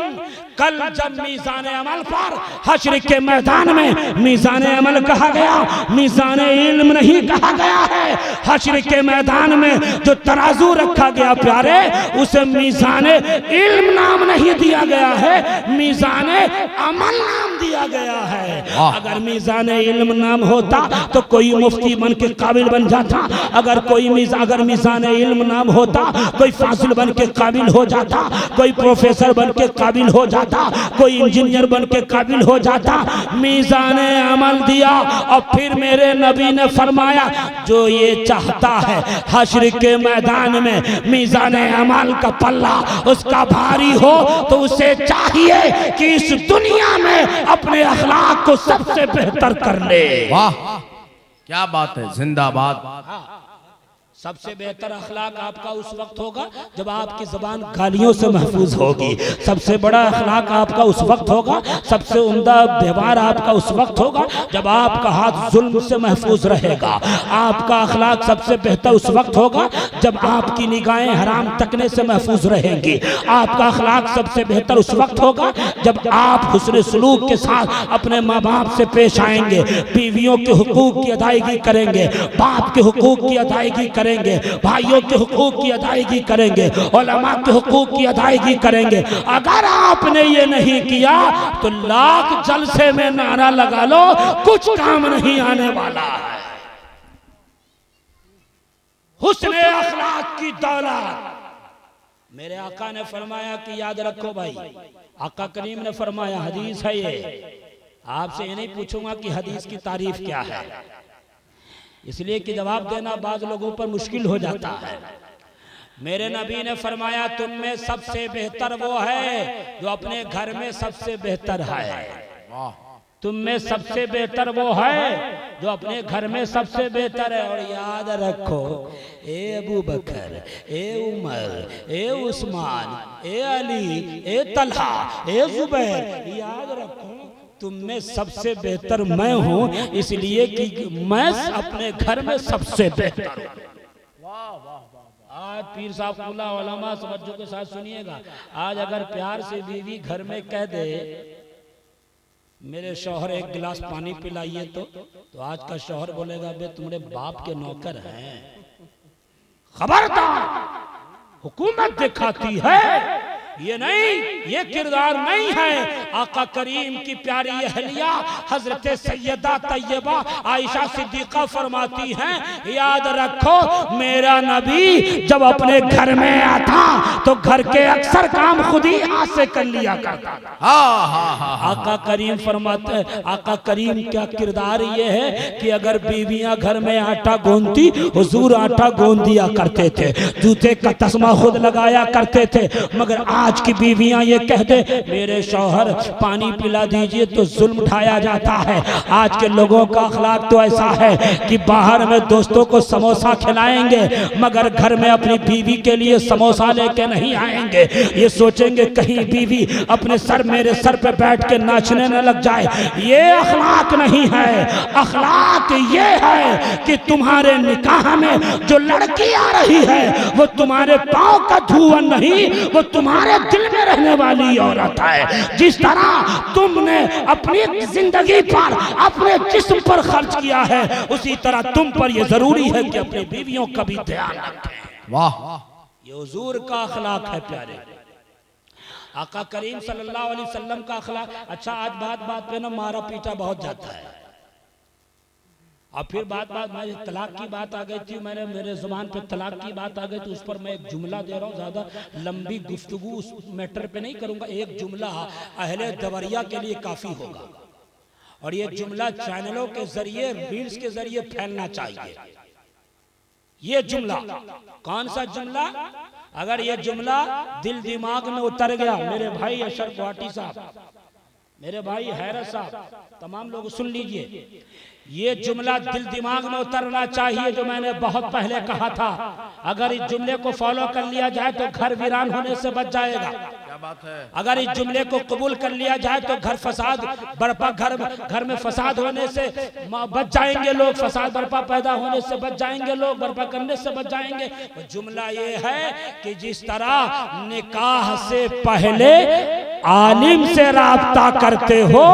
कल जब मीज़ान अमल पर हश्र के मैदान में मीज़ान अमल कहा गया, मीज़ान इल्म नहीं कहा गया है। हश्र के मैदान में जो तराजू रखा गया प्यारे, उसे मीज़ान इल्म नाम नहीं दिया गया है, मीज़ान अमल नाम दिया गया है। अगर मीज़ान इल्म नाम होता तो कोई मुफ्ती बन के काबिल बन जाता, अगर मीज़ान इल्म नाम होता कोई फाजिल बन के काबिल हो जाता, कोई प्रोफेसर बन के काबिल हो जाता, कोई इंजीनियर बन के काबिल हो जाता। मीज़ान अमल दिया और फिर मेरे नबी ने फरमाया, जो ये चाहता है हश्र के मैदान में मीज़ान अमल का पल्ला उसका भारी हो, तो उसे चाहिए कि इस दुनिया में अपने अखलाक को सबसे बेहतर कर ले। वाह क्या बात है, जिंदाबाद। सबसे बेहतर अखलाक आपका उस वक्त होगा जब आपकी ज़बान गालियों से महफूज होगी। सबसे बड़ा अखलाक आपका उस वक्त होगा, सबसे उम्दा व्यवहार आपका उस वक्त होगा जब आपका हाथ जुल्म से महफूज रहेगा। आपका अखलाक सबसे बेहतर उस वक्त होगा जब आपकी निगाहें हराम तकने से महफूज रहेंगी। आपका अखलाक सबसे बेहतर उस वक्त होगा जब आप हुस्न सलूक के साथ अपने माँ बाप से पेश आएंगे, बीवियों के हुकूक की अदायगी करेंगे, बाप के हुकूक की अदायगी करेंगे, भाइयों के हुकूक की अदायगी करेंगे, उलमा के हुकूक की अदायगी करेंगे। अगर आपने ये नहीं किया तो लाख जलसे में नारा लगा लो, कुछ काम नहीं आने वाला है। हुस्ने अखलाक की दौलत। मेरे आका ने फरमाया कि याद रखो भाई, आका करीम ने फरमाया, हदीस है ये, आपसे ये नहीं पूछूंगा कि हदीस की तारीफ क्या है, इसलिए कि जवाब देना बाज़ लोगों पर मुश्किल हो जाता है। मेरे नबी ने फरमाया, तुम में सबसे बेहतर वो है जो अपने घर में सबसे बेहतर है। तुम में सबसे बेहतर वो है जो अपने घर में सबसे बेहतर है। और याद रखो, ए अबू बकर, ए उमर, ए उस्मान, ए अली, ए तलहा, ए जुबैर, याद रखो तुम में सबसे बेहतर मैं हूं, इसलिए कि मैं अपने घर में सबसे बेहतर हूं। आज पीर साहब खुला उलमा समझो के साथ सुनिएगा, आज अगर प्यार से बीवी घर में कह दे मेरे शौहर एक गिलास पानी पिलाइए, तो आज का शौहर बोलेगा बे तुम्हारे बाप के नौकर हैं। खबरदार, हुकूमत दिखाती है, ये नहीं, ये किरदार नहीं है। आका करीम की प्यारी अहलिया हजरत सैयदा तैयबा आयशा सिद्दीका फरमाती हैं, याद रखो मेरा नबी जब अपने घर में आता तो घर के अक्सर काम खुद ही हाथ से कर लिया करता था। आका करीम फरमाते, आका करीम क्या किरदार ये है कि अगर बीवियां घर में आटा गूंथती, हुजूर आटा गूंथ दिया करते थे, जूते का तस्मा खुद लगाया करते थे। मगर आज की बीवियां ये कह दे मेरे शौहर पानी पिला दीजिए तो जुल्म उठाया जाता है। आज के लोगों का अखलाक तो ऐसा है कि बाहर में दोस्तों को समोसा खिलाएंगे मगर घर में अपनी बीवी के लिए समोसा लेके नहीं आएंगे। ये सोचेंगे कहीं बीवी अपने सर मेरे सर पे बैठ के नाचने न लग जाए। ये अखलाक नहीं है। अखलाक ये है कि तुम्हारे निकाह में जो लड़की आ रही है वो तुम्हारे पांव का धुआं नहीं, वो तुम्हारे दिल में रहने वाली औरत है। जिस तरह तुमने अपनी जिंदगी पर अपने जिस्म पर खर्च किया है, उसी तरह तुम पर यह जरूरी है कि अपनी बीवियों का भी ध्यान रखें। वाह, ये हुजूर का अखलाक है प्यारे। आका करीम सल्लल्लाहु अलैहि वसल्लम का अखलाक। अच्छा, आज बात बात पे ना मारा पीटा बहुत जाता है, और फिर बात बात में तलाक की बात आ गई थी, मैंने मेरे जुबान पे तलाक की बात आ गई तो उस पर मैं एक जुमला दे रहा हूँ, ज्यादा लंबी गुफ्तगू उस मैटर पे नहीं करूंगा। एक जुमला अहले दवरिया के लिए काफी होगा, और ये जुमला चैनलों के जरिए, रील्स के जरिए फैलना चाहिए। ये जुमला, कौन सा जुमला? अगर ये जुमला दिल दिमाग में उतर गया, मेरे भाई अशरफ गुवाहाटी साहब, मेरे भाई हैरत साहब, तमाम लोग सुन लीजिए, ये जुमला दिल दिमाग में उतरना चाहिए जो मैंने बहुत पहले कहा था। अगर इस जुमले को फॉलो कर लिया जाए तो घर वीरान होने से बच जाएगा। क्या बात है? अगर इस जुमले को कबूल कर लिया जाए तो घर फसाद बर्पा, घर में फसाद होने से बच जाएंगे लोग, फसाद बर्पा पैदा होने से बच जाएंगे लोग, बर्पा करने से बच जाएंगे। तो जुमला ये है कि जिस तरह निकाह से पहले आलिम से राब्ता करते हो,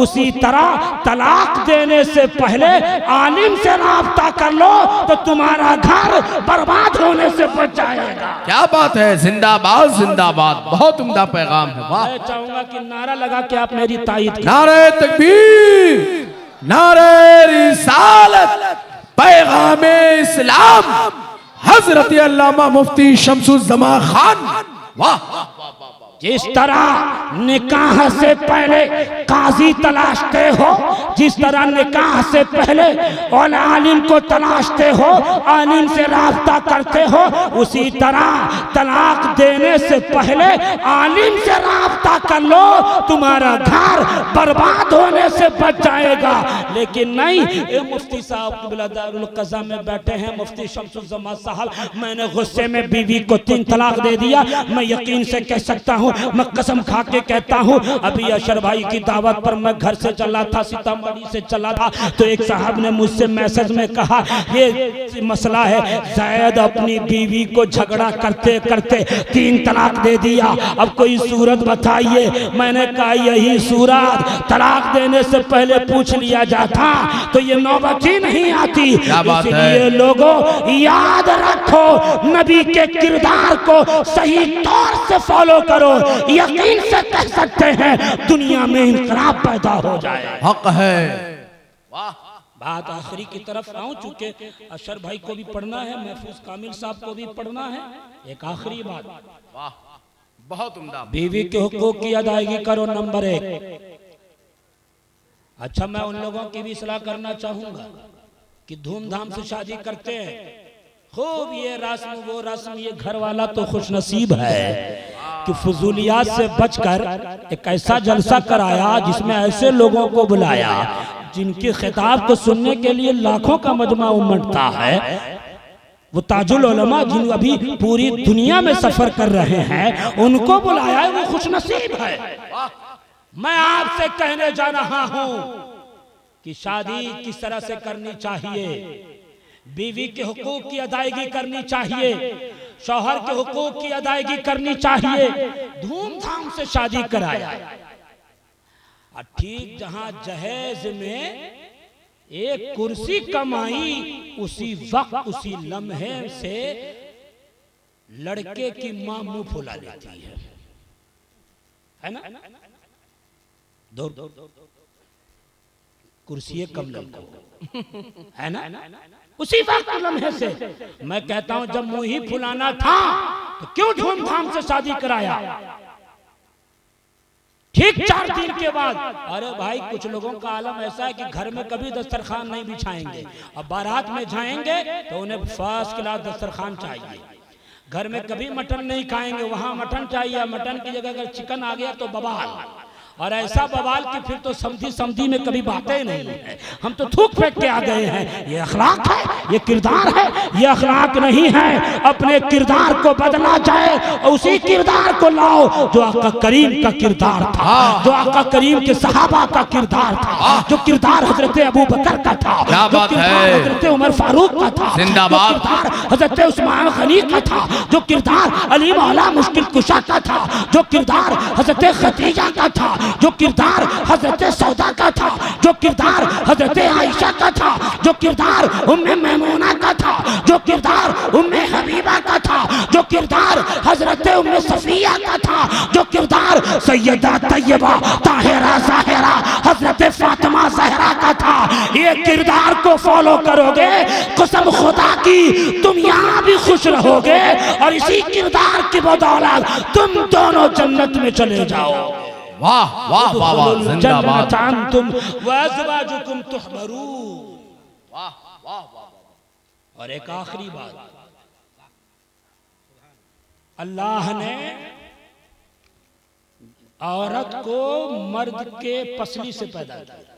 उसी तरह तलाक देने से पहले आलिम से राब्ता कर लो तो तुम्हारा घर बर्बाद होने से बच जाएगा। क्या बात है, जिंदाबाद जिंदाबाद, बहुत उम्दा पैगाम है। वाह, मैं चाहूंगा कि नारा लगा के आप मेरी तायीद करें। नारे तकबीर, नारे रिसालत, पैगामे इस्लाम, हजरत अल्लामा मुफ्ती शमसुज़्ज़मा खान। वाह, जिस तरह निकाह से पहले काजी तलाशते हो, जिस तरह निकाह से पहले और आलिम को तलाशते हो, आलिम से राब्ता करते हो, उसी तरह तलाक देने से पहले आलिम से राब्ता कर लो, तुम्हारा घर बर्बाद होने से बच जाएगा। लेकिन नहीं, ये मुफ्ती साहब दारुल क़ज़ा में बैठे हैं, मुफ्ती शमसुज़्ज़मा साहब, मैंने गुस्से में बीवी को 3 तलाक दे दिया। मैं यकीन से कह सकता हूँ, मैं कसम खा के कहता हूँ, अभी अशर भाई की दावत पर मैं घर से चला था, सीतामढ़ी से चला था, तो एक साहब ने मुझसे मैसेज में कहा, ये मसला है, ज़ैद अपनी बीवी को झगड़ा करते करते 3 तलाक दे दिया, अब कोई सूरत बताइए। मैंने कहा यही सूरत तलाक देने से पहले पूछ लिया जाता तो ये नौबत ही नहीं आती। इसलिए लोगों याद रखो, नबी के किरदार को सही तौर से फॉलो करो, यकीन से कह सकते हैं दुनिया में इनकलाब पैदा हो जाए। हक है। वाह, बात आखिरी की तरफ आऊं, चूंकि अशर भाई को भी पढ़ना है, महफूज कामिल साहब को भी पढ़ना है। एक आखिरी बात, वाह, बहुत उम्दा, बीवी के हुकूक की अदायगी करो, नंबर 1। अच्छा, मैं उन लोगों की भी सलाह करना चाहूंगा कि धूमधाम से शादी करते हैं, खूब ये रस्म वो रस्म, ये घर वाला तो खुशनसीब है कि फजूलियात से बचकर एक ऐसा जलसा कराया जिसमें ऐसे लोगों को बुलाया जिनके खिताब को सुनने के लिए लाखों का मजमा उमड़ता है। वो ताजुल उलमा जिन अभी पूरी दुनिया में सफर कर रहे हैं, उनको बुलाया है, वो खुशनसीब है। मैं आपसे कहने जा रहा हूं कि शादी किस तरह से करनी चाहिए, बीवी के हुकूक की अदायगी करनी चाहिए, शौहर के हुकूक की अदायगी करनी चाहिए। धूमधाम से शादी कराया, और ठीक जहां जहेज में एक कुर्सी कमाई, उसी वक्त उसी लम्हे से लड़के की मां मुंह फुला लेती है ना? दो कुर्सी कम लड़को है ना? उसी वक्त लम्हे से मैं कहता हूं, जब मुंह ही फुलाना था तो क्यों धूमधाम से शादी कराया? ठीक 4 दिन के बाद, अरे भाई कुछ लोगों का आलम ऐसा है कि घर में कभी दस्तरखान नहीं बिछाएंगे, अब बारात में जाएंगे तो उन्हें फर्स्ट क्लास दस्तरखान चाहिए। घर में कभी मटन नहीं खाएंगे, वहां मटन चाहिए, मटन की जगह अगर चिकन आ गया तो बवाल, और ऐसा बवाल कि फिर तो समझी में कभी बातें नहीं है, हम तो थूक फेंक के आ गए हैं। ये अखलाक है, ये किरदार है, ये अखलाक नहीं है। अपने किरदार को बदला जाए और उसी किरदार को लाओ जो आका करीम का किरदार था, जो आका करीम के सहाबा का किरदार था, जो किरदार हजरत अबू बकर का था, जो किरदार हजरत उमर फारूक का था, जो किरदार हजरत उस्मान गनी का था, जो किरदार अली मौला मुश्किल कुशा का था, जो किरदार हजरत खदीजा का था, जो किरदार हजरत सौदा का था, जो किरदार हजरत आयशा का था, जो किरदार उम्मे मैमूना का था, जो किरदार उम्मे हबीबा हबीबा का था, जो किरदार हजरत उम्मे सफिया का था, जो किरदार सैयदा तैयबा ताहिरा ज़ाहिरा हजरत फातिमा ज़हरा का था, ये किरदार को फॉलो करोगे, कसम खुदा की तुम यहाँ भी खुश रहोगे और इसी किरदार की बदौलत तुम दोनों जन्नत में चले जाओ। वाह वाह वाह वाह, जिंदाबाद। तुम वज़वाजुकुम तुहबरून। वाह वाह वाह। और एक आखिरी बात, अल्लाह ने औरत को मर्द के पसली से पैदा किया।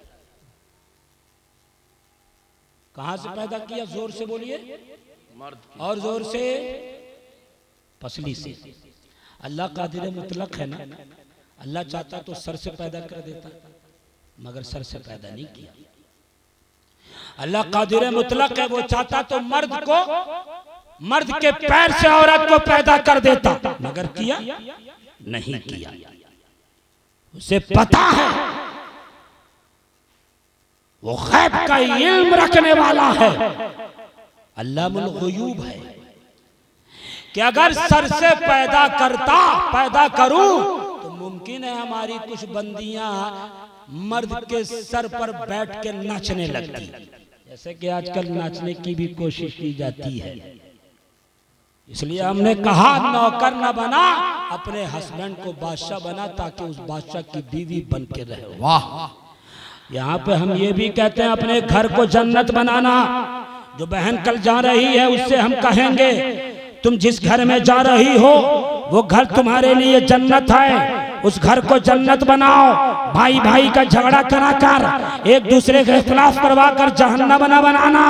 कहां से पैदा किया? जोर से बोलिए, और जोर से, पसली से। अल्लाह कादिर मुतलक है ना, अल्लाह चाहता तो सर से पैदा कर देता, मगर सर से पैदा नहीं किया। अल्लाह कादिर मुतलक है, वो चाहता तो मर्द के पैर से औरत को पैदा कर देता, मगर किया नहीं किया। उसे पता है, वो गैब का इल्म रखने वाला है, अल्लामुल गुयूब है, कि अगर सर से पैदा करूं तो मुमकिन है हमारी कुछ बंदियां मर्द के सर पर बैठ के नाचने लगती, जैसे कि आजकल नाचने की भी कोशिश की जाती है। इसलिए हमने कहा नौकर न बना, अपने हस्बैंड को बादशाह बना, ताकि उस बादशाह की बीवी बन के रहे। वाह। यहाँ पे हम ये भी कहते हैं अपने घर को जन्नत बनाना। जो बहन कल जा रही है उससे हम कहेंगे, तुम जिस घर में जा रही हो वो घर तुम्हारे लिए जन्नत है, उस घर को जन्नत बनाओ। भाई भाई का झगड़ा करा कर, एक दूसरे के खिलाफ करवा कर जहन्नम न बनाना।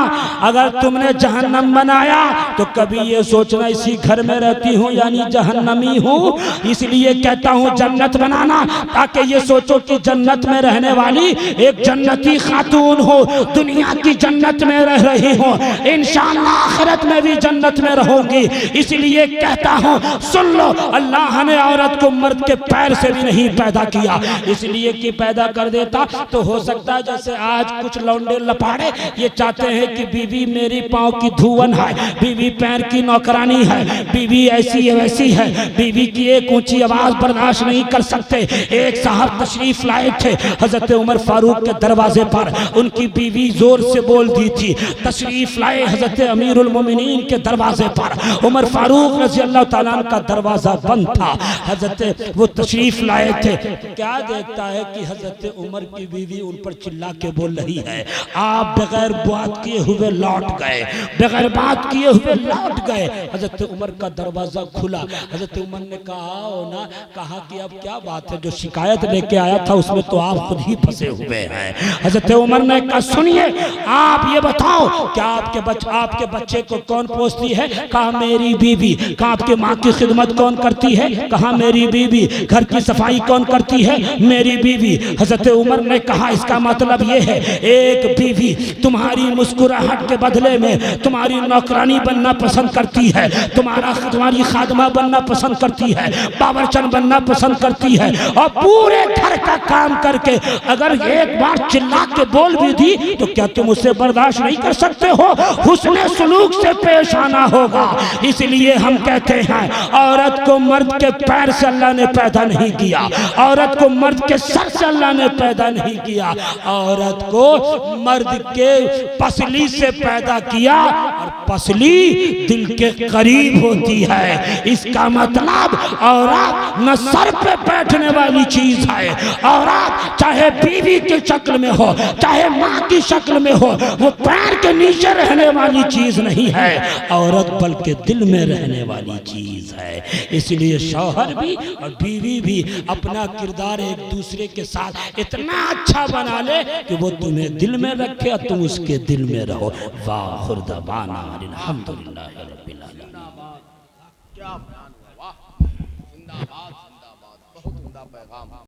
अगर तुमने जहन्नम बनाया तो कभी ये सोचना इसी घर में रहती हूँ यानी जहन्नमी हूँ। इसलिए कहता हूँ जन्नत बनाना, ताकि ये सोचो कि जन्नत में रहने वाली एक जन्नती खातून हो, दुनिया की जन्नत में रह रही हो, इंशाअल्लाह आखिरत में भी जन्नत में रहोगी। इसलिए कहता हूँ सुन लो, अल्लाह ने औरत को मर्द के पैर से भी नहीं पैदा किया, इसलिए कि पैदा कर देता तो हो सकता है जैसे आज कुछ लौंडे लपाड़े ये चाहते हैं कि बीवी मेरी पाँव की धुवन है, बीवी पैर की नौकरानी है, बीवी ऐसी है वैसी है, बीवी की एक ऊंची आवाज बर्दाश्त नहीं कर सकते। एक साहब तशरीफ लाए थे हजरत उमर फारूक के दरवाजे पर, उनकी बीवी जोर से बोल दी थी। तशरीफ लाए हजरत अमीरुल मोमिनीन के दरवाजे पर, उमर फारूक रज़ी अल्लाह तआला अन्हु का दरवाजा बंद था, हजरत वो तशरीफ लाए थे। क्या देखता है कि हजरत उमर की बीवी उन पर चिल्ला के बोल रही है, आप बगैर बात किए हुए लौट गए, बगैर बात किए हुए लौट गए। हजरत उमर का दरवाजा खुला, हजरत उमर ने कहा ना, कहा कि अब क्या बात है, जो शिकायत लेके आया था उसमें तो आप खुद ही फंसे हुए हैं। हजरत उमर ने कहा सुनिए, आप ये बताओ क्या आपके बच्चे को कौन पोसती है? कहा मेरी बीवी। कहा आपकी माँ की खिदमत कौन करती है? कहा मेरी बीवी। घर की सफाई कौन करती है? मेरी बीवी। हजरत उमर ने कहा इसका मतलब ये है एक बीवी तुम्हारी मुस्कुराहट के बदले में तुम्हारी नौकरानी बनना पसंद करती है, तुम्हारी खादमा बनना पसंद करती है, बावर्चन बनना पसंद करती है, और पूरे घर का काम करके अगर एक बार चिल्ला के बोल भी दी तो क्या तुम उसे बर्दाश्त नहीं कर सकते हो? हुस्ने सुलूक से पेश आना होगा। इसलिए हम कहते हैं औरत को मर्द के पैर से अल्लाह ने पैदा नहीं किया, औरत को मर्द के सर से अल्लाह ने पैदा नहीं किया, औरत को मर्द के पसली से पैदा किया, और पसली दिल के करीब होती है। इसका मतलब औरत न सर पे बैठने वाली चीज है, औरत चाहे बीवी की शक्ल में हो, चाहे माँ की शक्ल में हो, वो पैर के नीचे रहने वाली चीज नहीं है, औरत बल्कि दिल में रहने वाली चीज है। इसलिए शौहर भी और बीवी भी अपना किरदार एक दूसरे के साथ इतना अच्छा बना ले कि वो तुम्हें दिल में रखे और तुम उसके दिल में रहो। वाह खुरदाबाना अल्हम्दुलिल्लाह रब्बिल आलमीन। क्या बयान हुआ, वाह, जिंदाबाद जिंदाबाद, बहुत उम्दा पैगाम।